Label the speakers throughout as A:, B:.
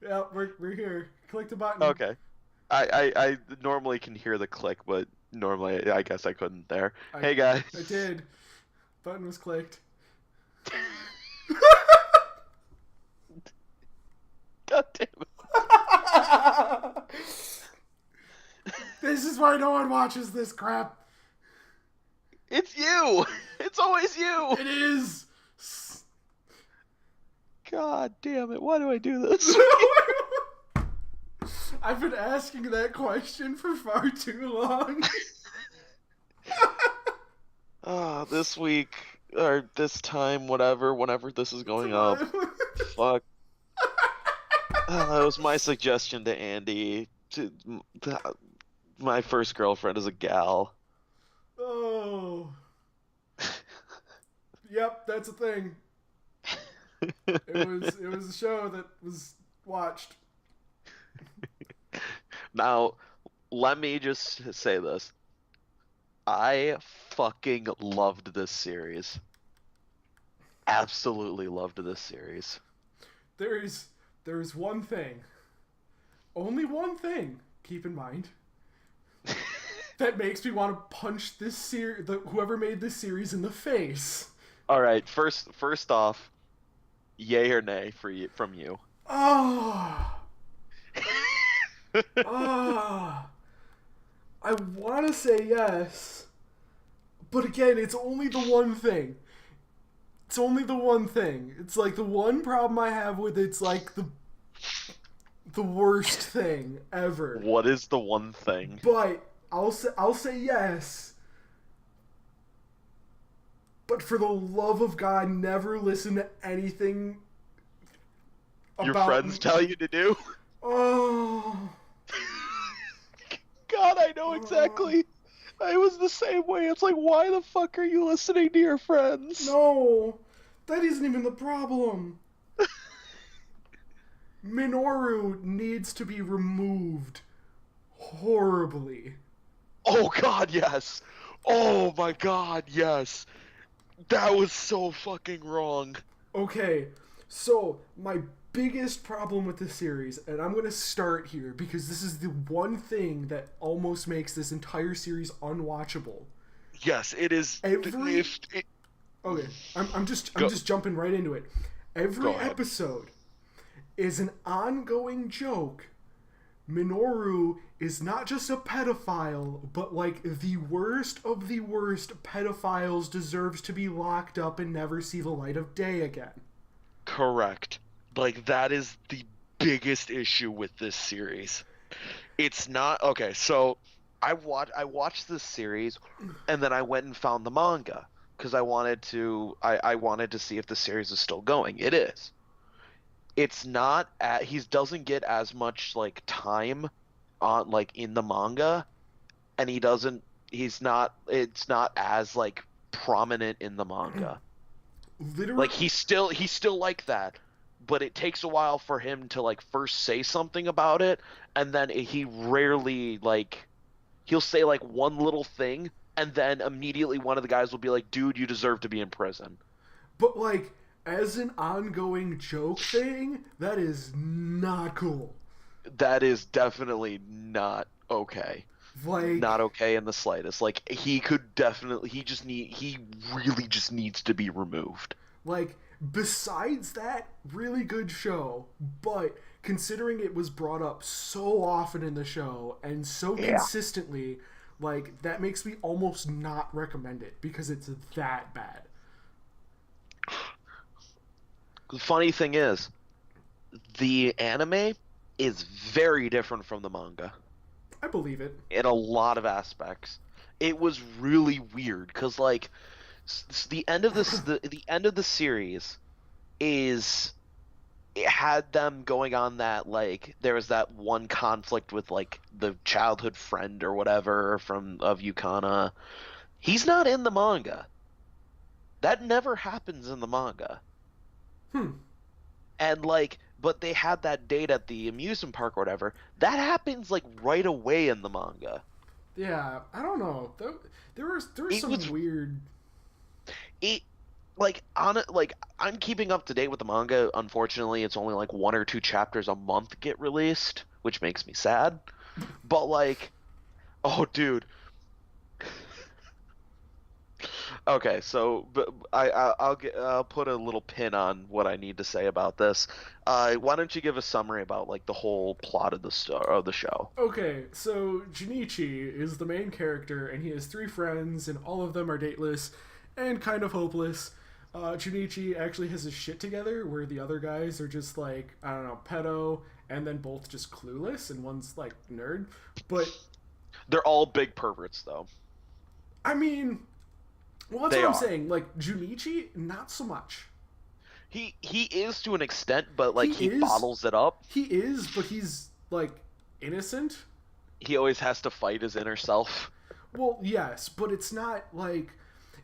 A: Yeah, we're here. Click the button.
B: Okay. I normally can hear the click, but normally I guess I couldn't there.
A: I
B: Hey
A: I
B: guys.
A: did. Button was clicked.
B: God damn it.
A: This is why no one watches this crap.
B: It's you. It's always you.
A: It is.
B: God damn it. Why do I do this?
A: I've been asking that question for far too long.
B: This week or this time, whenever this is going up. Fuck. That was my suggestion to Andy. My first girlfriend is a gal.
A: Oh. Yep, that's a thing. It was a show that was watched.
B: Now, let me just say this. I fucking loved this series. Absolutely loved this series.
A: There's one thing. Only one thing, keep in mind, that makes me want to punch this whoever made this series in the face.
B: All right, first off, yay or nay from you.
A: Ah, ah. I want to say yes, but again, it's only the one thing. It's only the one thing. It's like the one problem I have with it's like the worst thing ever.
B: What is the one thing?
A: But I'll say yes. But for the love of God, never listen to anything
B: Your
A: about.
B: friends tell you to do?
A: Oh.
B: God, I know
A: Oh.
B: exactly. I was the same way. It's like, why the fuck are you listening to your friends?
A: No, that isn't even the problem. Minoru needs to be removed horribly.
B: Oh God, yes. Oh my God, yes. That was so fucking wrong.
A: Okay, so my biggest problem with this series, and I'm gonna start here because this is the one thing that almost makes this entire series unwatchable.
B: Yes, it is.
A: Every
B: If it,
A: okay, I'm just I'm
B: go
A: just jumping right into it.
B: go
A: Every
B: ahead.
A: episode is an ongoing joke. Minoru is not just a pedophile, but like the worst of the worst pedophiles deserves to be locked up and never see the light of day again.
B: Correct. Like that is the biggest issue with this series. It's not okay. So I watched this series, and then I went and found the manga because I wanted to see if the series is still going. It is. It's not at he doesn't get as much like time on like in the manga, and he's not it's not as like prominent in the manga.
A: Literally,
B: Like he's still like that, but it takes a while for him to like first say something about it, and then he rarely like he'll say like one little thing, and then immediately one of the guys will be like, "Dude, you deserve to be in prison."
A: but like as an ongoing joke thing, that is not cool.
B: That is definitely not okay.
A: Like,
B: Not okay in the slightest. Like he really just needs to be removed.
A: like besides that, really good show, but considering it was brought up so often in the show and so
B: Yeah.
A: consistently, like that makes me almost not recommend it because it's that bad.
B: The funny thing is, the anime is very different from the manga
A: I believe it.
B: in a lot of aspects. It was really weird because like the end of the end of the series is it had them going on that like there was that one conflict with like the childhood friend or whatever from of Yukana. He's not in the manga. That never happens in the manga.
A: Hmm.
B: And like but they had that date at the amusement park or whatever. That happens like right away in the manga.
A: Yeah, I don't know. There was
B: It
A: some
B: was
A: weird.
B: it like on it, like I'm keeping up to date with the manga. Unfortunately, it's only like 1 or 2 chapters a month get released, which makes me sad. But like, oh dude. Okay, so but I'll put a little pin on what I need to say about this. Why don't you give a summary about like the whole plot of the show?
A: Okay, so Junichi is the main character, and he has three friends, and all of them are dateless and kind of hopeless. Junichi actually has his shit together, where the other guys are just like, I don't know, pedo, and then both just clueless, and one's like nerd. But
B: They're all big perverts though.
A: I mean, well, that's
B: They
A: what I'm
B: are.
A: saying. Like Junichi, not so much.
B: He is to an extent, but
A: He
B: like he
A: is,
B: bottles it up.
A: he is, but he's like innocent.
B: He always has to fight his inner self.
A: Well, yes, but it's not like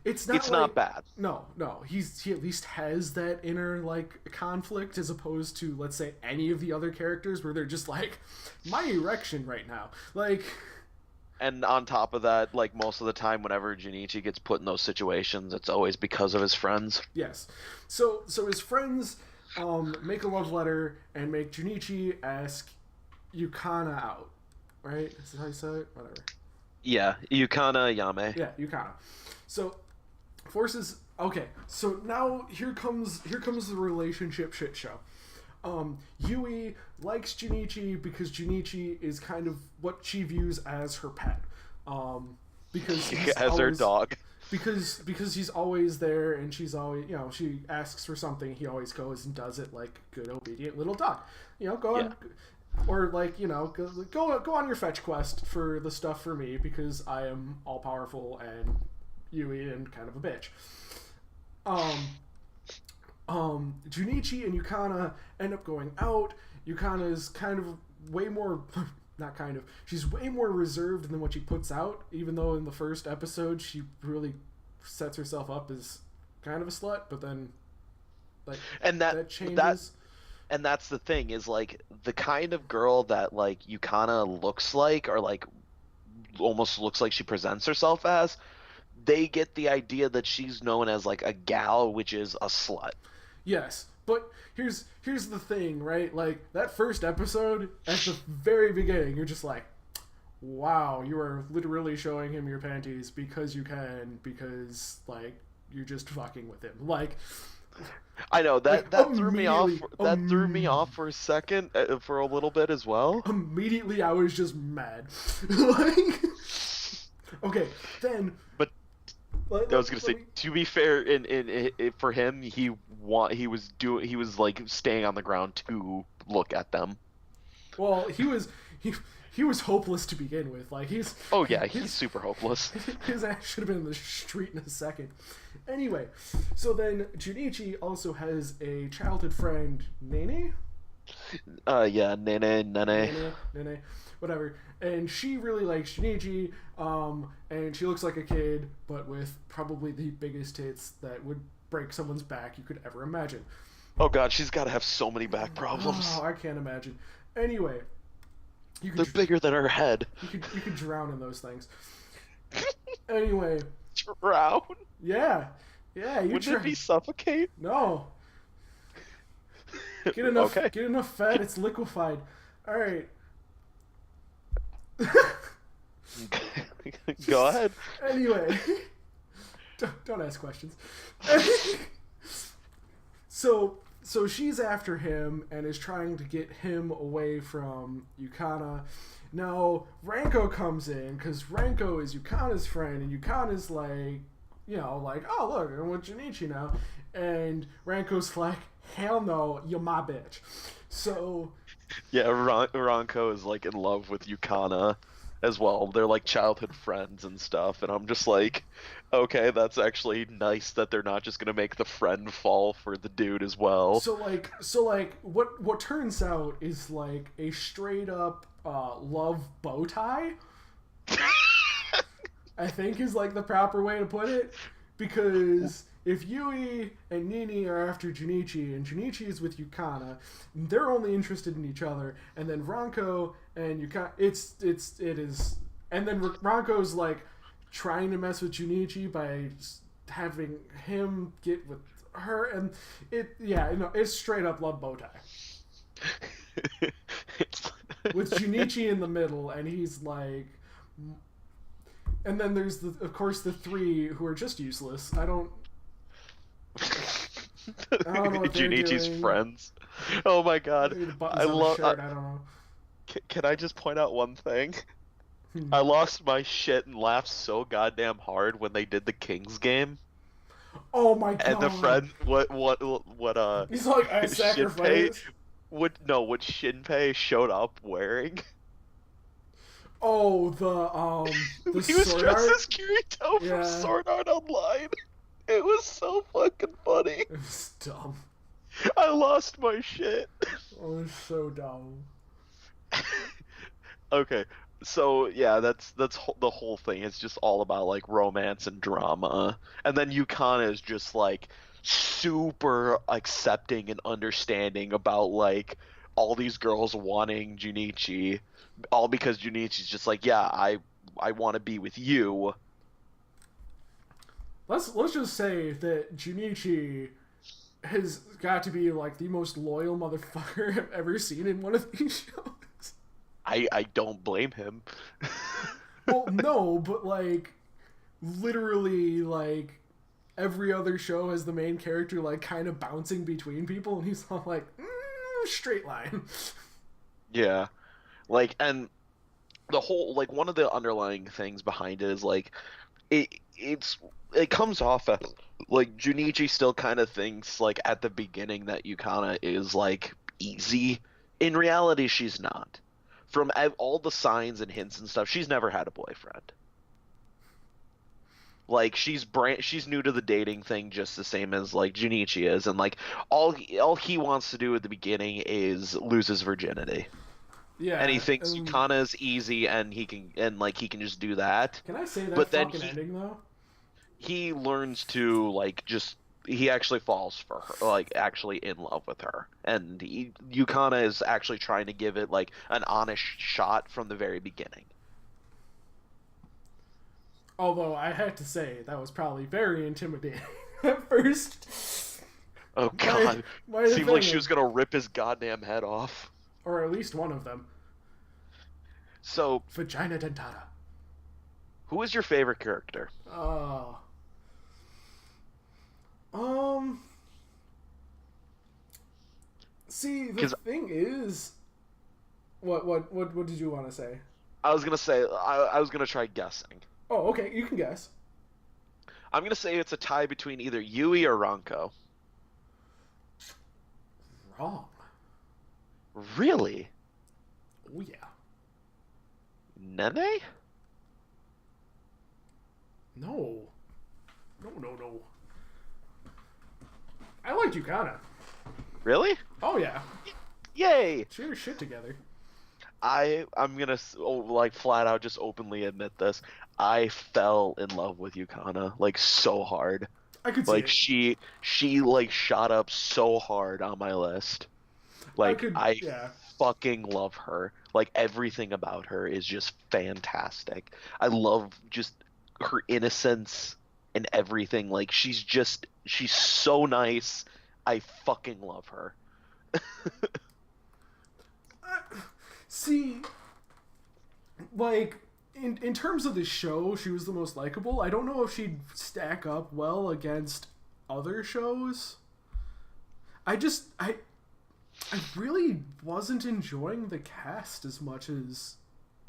A: it's not
B: It's
A: like
B: not bad.
A: no. He at least has that inner like conflict as opposed to, let's say, any of the other characters where they're just like my erection right now. Like
B: And on top of that, like most of the time, whenever Junichi gets put in those situations, it's always because of his friends.
A: yes. So his friends make a love letter and make Junichi ask Yukana out. Right? Is that how you say it? Whatever.
B: Yeah, Yukana Yame.
A: Yeah, Yukana. So forces. Okay, so now here comes the relationship shit show. Yui likes Junichi because Junichi is kind of what she views as her pet. Because he's
B: As her
A: always,
B: dog.
A: because he's always there, and she's always, she asks for something, he always goes and does it like good obedient little dog. Go on. Or like, go on your fetch quest for the stuff for me because I am all powerful and Yui and kind of a bitch. Junichi and Yukana end up going out. Yukana is kind of way more, not kind of, she's way more reserved than what she puts out, even though in the first episode she really sets herself up as kind of a slut, but then like
B: And
A: that changes.
B: and that's the thing is like the kind of girl that like Yukana looks like, or like almost looks like she presents herself as, they get the idea that she's known as like a gal, which is a slut.
A: Yes, but here's the thing, right? Like that first episode at the very beginning, you're just like, wow, you are literally showing him your panties because you can, because like you're just fucking with him. Like
B: I know that
A: like,
B: threw me off.
A: immediately-
B: That threw me off for a second, for a little bit as well.
A: immediately I was just mad. Like okay, then
B: But
A: let-
B: I was gonna
A: let
B: say,
A: me-
B: to be fair, in for him, he was like staying on the ground to look at them.
A: well, he was hopeless to begin with. Like he's
B: Oh yeah, he's super hopeless.
A: his ass should have been in the street in a second. Anyway, so then Junichi also has a childhood friend, Nene?
B: Yeah, Nene.
A: Nene, whatever. And she really likes Junichi, and she looks like a kid, but with probably the biggest tits that would break someone's back you could ever imagine.
B: Oh god, she's got to have so many back problems.
A: Oh, I can't imagine. Anyway, you
B: They're
A: could
B: bigger than her head.
A: you could drown in those things. Anyway,
B: Drown?
A: yeah, you
B: Wouldn't it be suffocate?
A: No. Get enough.
B: Okay.
A: Get enough fat. It's liquefied. All right.
B: Go ahead.
A: Anyway, don't ask questions. So she's after him and is trying to get him away from Yukana. Now Ranko comes in because Ranko is Yukana's friend, and Yukana's like, like, oh look, I'm with Junichi now, and Ranko's like, hell no, you're my bitch. So
B: Yeah, Ronko is like in love with Yukana as well. They're like childhood friends and stuff, and I'm just like, okay, that's actually nice that they're not just gonna make the friend fall for the dude as well.
A: So what turns out is like a straight up love bow tie. I think is like the proper way to put it, because if Yui and Nini are after Junichi and Junichi is with Yukana, they're only interested in each other, and then Ranko and Yukana, it is, and then Ranko's like trying to mess with Junichi by having him get with her, and it's straight up love bow tie. With Junichi in the middle, and he's like, and then there's of course the three who are just useless. I don't know what they're
B: Junichi's
A: doing.
B: friends. Oh my god,
A: The buttons on the shirt. I don't know.
B: Can I just point out one thing? I lost my shit and laughed so goddamn hard when they did the Kings game.
A: Oh my god!
B: And the friend, what?
A: He's like, I sacrificed.
B: What Shinpei showed up wearing?
A: Oh, the
B: he was
A: Sword
B: dressed
A: Art?
B: as Kirito from Sword Art Online. It was so fucking funny.
A: It was dumb.
B: I lost my shit.
A: Oh, it was so dumb.
B: Okay, so yeah, that's the whole thing. It's just all about like romance and drama, and then Yukana is just like super accepting and understanding about like all these girls wanting Junichi, all because Junichi's just like, yeah, I want to be with you.
A: Let's just say that Junichi has got to be like the most loyal motherfucker I've ever seen in one of these shows.
B: I don't blame him.
A: Well, no, but like literally like every other show has the main character like kind of bouncing between people, and he's all like straight line.
B: Yeah, like, and the whole like one of the underlying things behind it is like it comes off as like Junichi still kind of thinks like at the beginning that Yukana is like easy. In reality, she's not. From all the signs and hints and stuff, she's never had a boyfriend. Like she's new to the dating thing just the same as like Junichi is, and like all he wants to do at the beginning is lose his virginity.
A: Yeah,
B: and he thinks Yukana is easy, and he can just do that.
A: Can I say that
B: but
A: fucking ending though?
B: He learns to like he actually falls for her, like actually in love with her, and Yukana is actually trying to give it like an honest shot from the very beginning.
A: Although I had to say that was probably very intimidating at first.
B: Oh god, seemed like she was gonna rip his goddamn head off,
A: or at least one of them.
B: So
A: vagina dentata.
B: Who is your favorite character?
A: See, the thing is, what did you want to say?
B: I was gonna say I was gonna try guessing.
A: Oh, okay, you can guess.
B: I'm gonna say it's a tie between either Yui or Ranko.
A: Wrong.
B: Really?
A: Oh yeah.
B: Nene?
A: No. I liked Yukana.
B: Really?
A: Oh yeah.
B: Yay!
A: She had her shit together.
B: I'm gonna like flat out just openly admit this. I fell in love with Yukana like so hard.
A: I could see
B: like
A: it.
B: she like shot up so hard on my list. Like I fucking love her. Like everything about her is just fantastic. I love just her innocence and everything. Like she's so nice. I fucking love her.
A: See, like in terms of the show, she was the most likable. I don't know if she'd stack up well against other shows. I really wasn't enjoying the cast as much as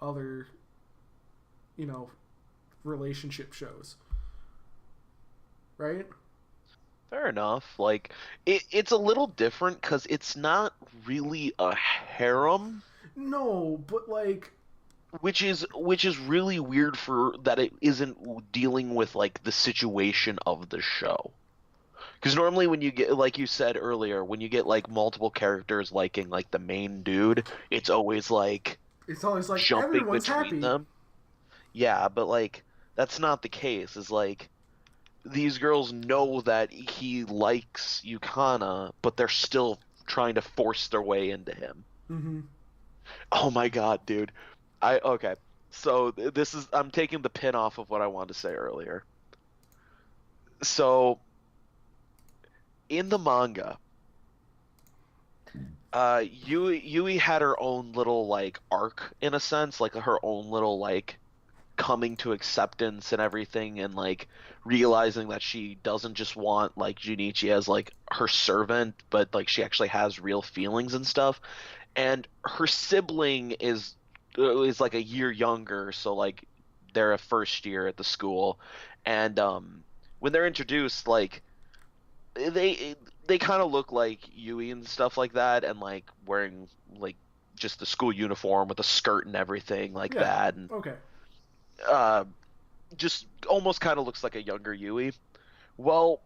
A: other, relationship shows. Right?
B: Fair enough. Like it's a little different because it's not really a harem.
A: No, but like,
B: which is really weird for that it isn't dealing with like the situation of the show. Because normally when you get, like you said earlier, when you get like multiple characters liking like the main dude, it's always like
A: jumping everyone's
B: between
A: happy.
B: them. Yeah, but like that's not the case. It's like these girls know that he likes Yukana, but they're still trying to force their way into him.
A: Mm-hmm.
B: Oh my god, dude. Okay. So I'm taking the pin off of what I wanted to say earlier. So in the manga, Yui had her own little like arc in a sense, like her own little like coming to acceptance and everything, and like realizing that she doesn't just want like Junichi as like her servant, but like she actually has real feelings and stuff. And her sibling is like a year younger, so like they're a first year at the school, and when they're introduced, like they they kind of look like Yui and stuff like that, and like wearing like just the school uniform with a skirt and everything like
A: Yeah.
B: that, and
A: Okay.
B: uh, just almost kind of looks like a younger Yui. Well,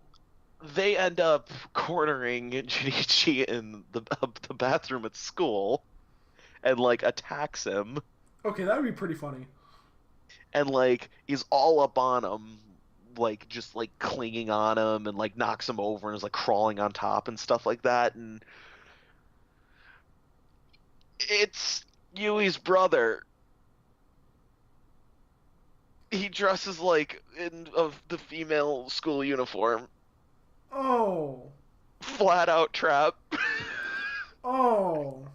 B: they end up cornering Junichi in the bathroom at school and like attacks him
A: Okay, that would be pretty funny.
B: and like is all up on him, like just like clinging on him and like knocks him over and is like crawling on top and stuff like that. And it's Yui's brother. He dresses like in of the female school uniform.
A: Oh.
B: Flat out trap.
A: Oh.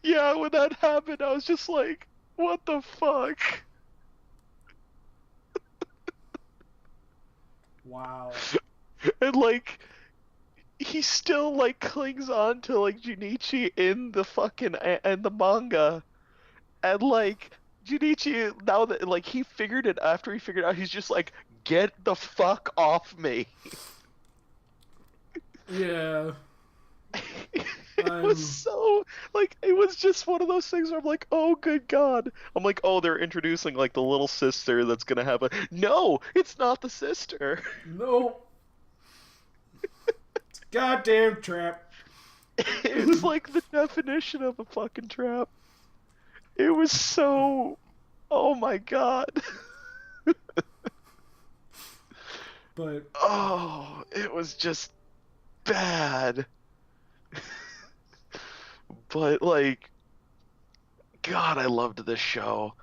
B: Yeah, when that happened, I was just like, what the fuck?
A: Wow.
B: And like he still like clings on to like Junichi in the fucking and the manga. And like Junichi now that like he figured it after he figured out, he's just like, get the fuck off me.
A: Yeah.
B: It was so like it was just one of those things where I'm like, oh good god. I'm like, oh, they're introducing like the little sister that's gonna have a no, it's not the sister.
A: No. It's a goddamn trap.
B: It's like the definition of a fucking trap. It was so oh my god.
A: But
B: Oh, it was just bad. But like god, I loved this show.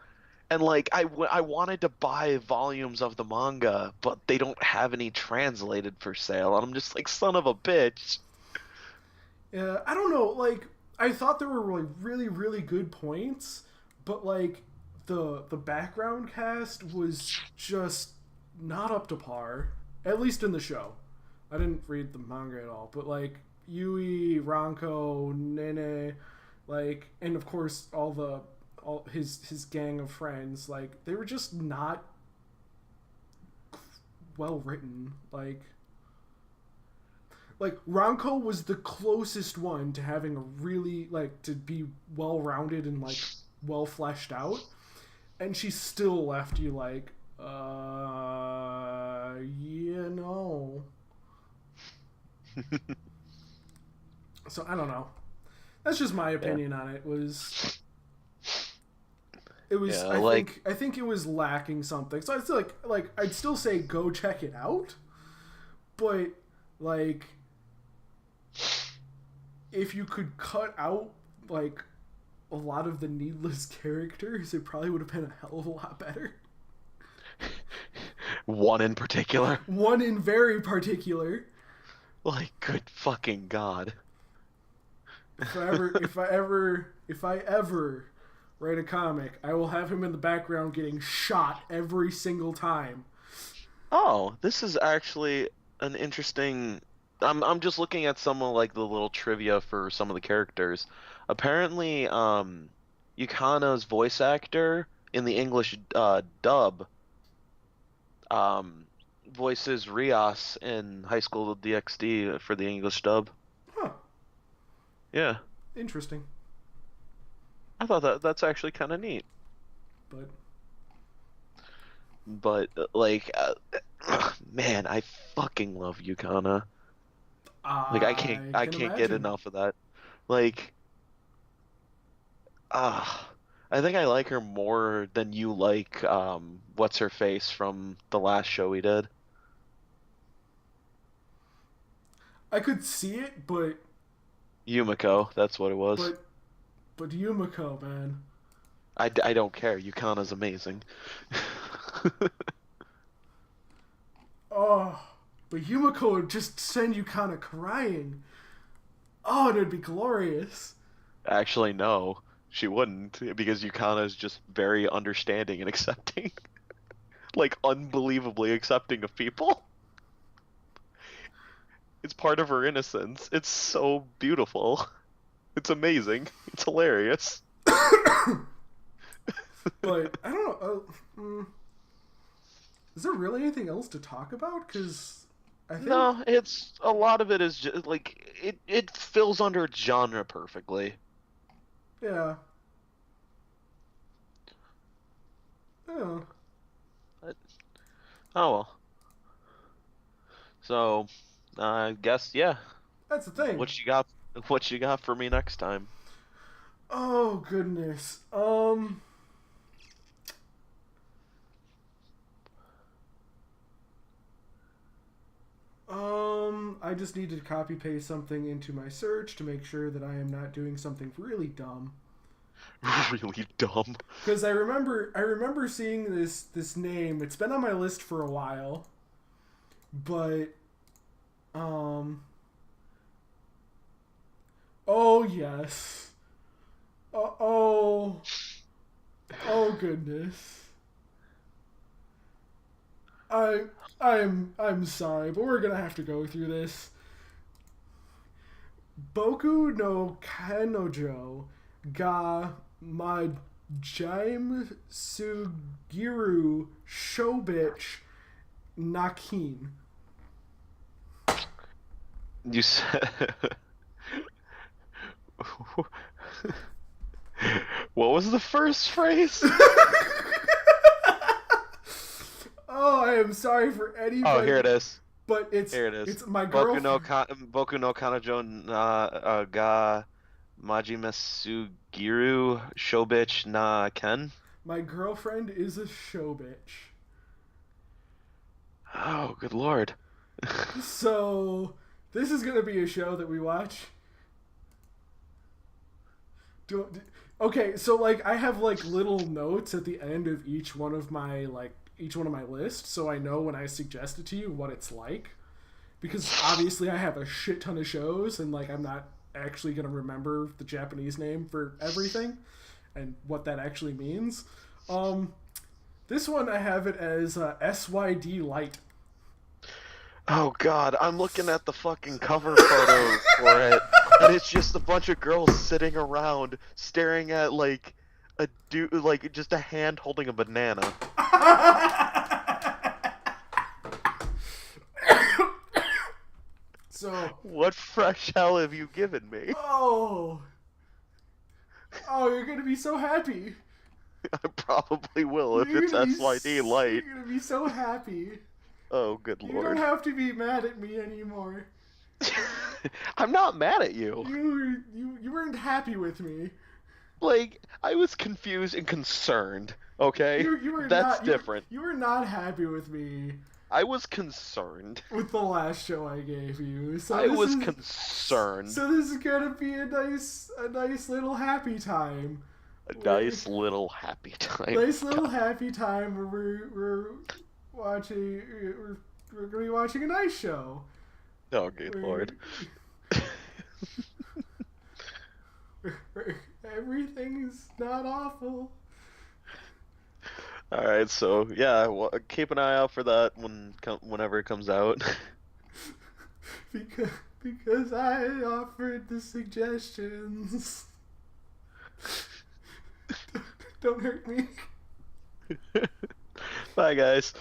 B: And like I wanted to buy volumes of the manga, but they don't have any translated for sale. And I'm just like, son of a bitch.
A: yeah, I don't know. Like, I thought there were really, really, really good points, but like the background cast was just not up to par. At least in the show. I didn't read the manga at all, but like Yui, Ranko, Nene, like, and of course all his gang of friends, like they were just not well written. Like Ranko was the closest one to having a really like to be well rounded and like well fleshed out, and she still left you like, you know. So I don't know. That's just my opinion on it. It was
B: Yeah, like
A: I think it was lacking something. So it's like I'd still say go check it out, but like if you could cut out like a lot of the needless characters, it probably would have been a hell of a lot better.
B: one in particular.
A: One in very particular.
B: Like, good fucking god.
A: If I ever write a comic, I will have him in the background getting shot every single time.
B: Oh, this is actually an interesting. I'm just looking at some of like the little trivia for some of the characters. Apparently, Yukana's voice actor in the English dub um voices Rias in High School DxD for the English dub.
A: Huh.
B: Yeah,
A: Interesting.
B: I thought that's actually kind of neat.
A: But
B: But like, man, I fucking love Yukana. Like I
A: can
B: can't get
A: imagine.
B: enough of that. Like, ah, I think I like her more than you like what's her face from the last show we did.
A: I could see it,
B: Yumiko, that's what it was.
A: but but Yumiko, man.
B: I don't care. Yukana's amazing.
A: Oh, But Yumiko would just send Yukana crying. Oh, and it'd be glorious.
B: Actually, no, she wouldn't, because Yukana is just very understanding and accepting. Like, unbelievably accepting of people. It's part of her innocence. It's so beautiful. It's amazing. It's hilarious.
A: But, I don't know. Is there really anything else to talk about? Because I think...
B: No, it's... A lot of it is just, like, it fills under its genre perfectly.
A: Yeah. Oh.
B: Oh, well. So, I guess, yeah.
A: That's the thing.
B: What you got for me next time?
A: Oh, goodness. I just need to copy paste something into my search to make sure that I am not doing something really dumb.
B: Really dumb.
A: Because I remember seeing this name. It's been on my list for a while, but oh yes, oh goodness. I'm sorry, but we're gonna have to go through this. Boku no Kanojo ga Majime Sugiru Shobich Nakin.
B: You said... What was the first phrase?
A: Oh, I am sorry for anybody.
B: Oh, here it is.
A: But
B: Here it is.
A: It's my girlfriend.
B: Boku no Kanojo ga Majime Sugiru Shobich na Ken.
A: My girlfriend is a show bitch.
B: Oh, good lord.
A: So, this is gonna be a show that we watch. Okay, so like I have like little notes at the end of each one of my lists, so I know when I suggest it to you what it's like. Because obviously I have a shit ton of shows, and like I'm not actually gonna remember the Japanese name for everything and what that actually means. This one I have it as SYD Light.
B: Oh god, I'm looking at the fucking cover photo for it, and it's just a bunch of girls sitting around staring at like a dude, like just a hand holding a banana.
A: So,
B: what fresh hell have you given me?
A: oh, you're gonna be so happy.
B: I probably will if it's SYD Light.
A: You're gonna be so happy.
B: Oh, good
A: You
B: lord.
A: don't have to be mad at me anymore.
B: I'm not mad at you.
A: You weren't happy with me.
B: Like, I was confused and concerned, okay?
A: You were
B: That's
A: not,
B: different.
A: You were not happy with me
B: I was concerned.
A: with the last show I gave you. So
B: I was concerned.
A: So this is gonna be a nice little happy time.
B: A nice little happy time.
A: Nice little happy time where we're watching. We're gonna be watching a nice show.
B: Oh, good lord.
A: Everything's not awful.
B: Alright, so, yeah, well, keep an eye out for that whenever it comes out.
A: Because I offered the suggestions. Don't hurt me.
B: Bye, guys.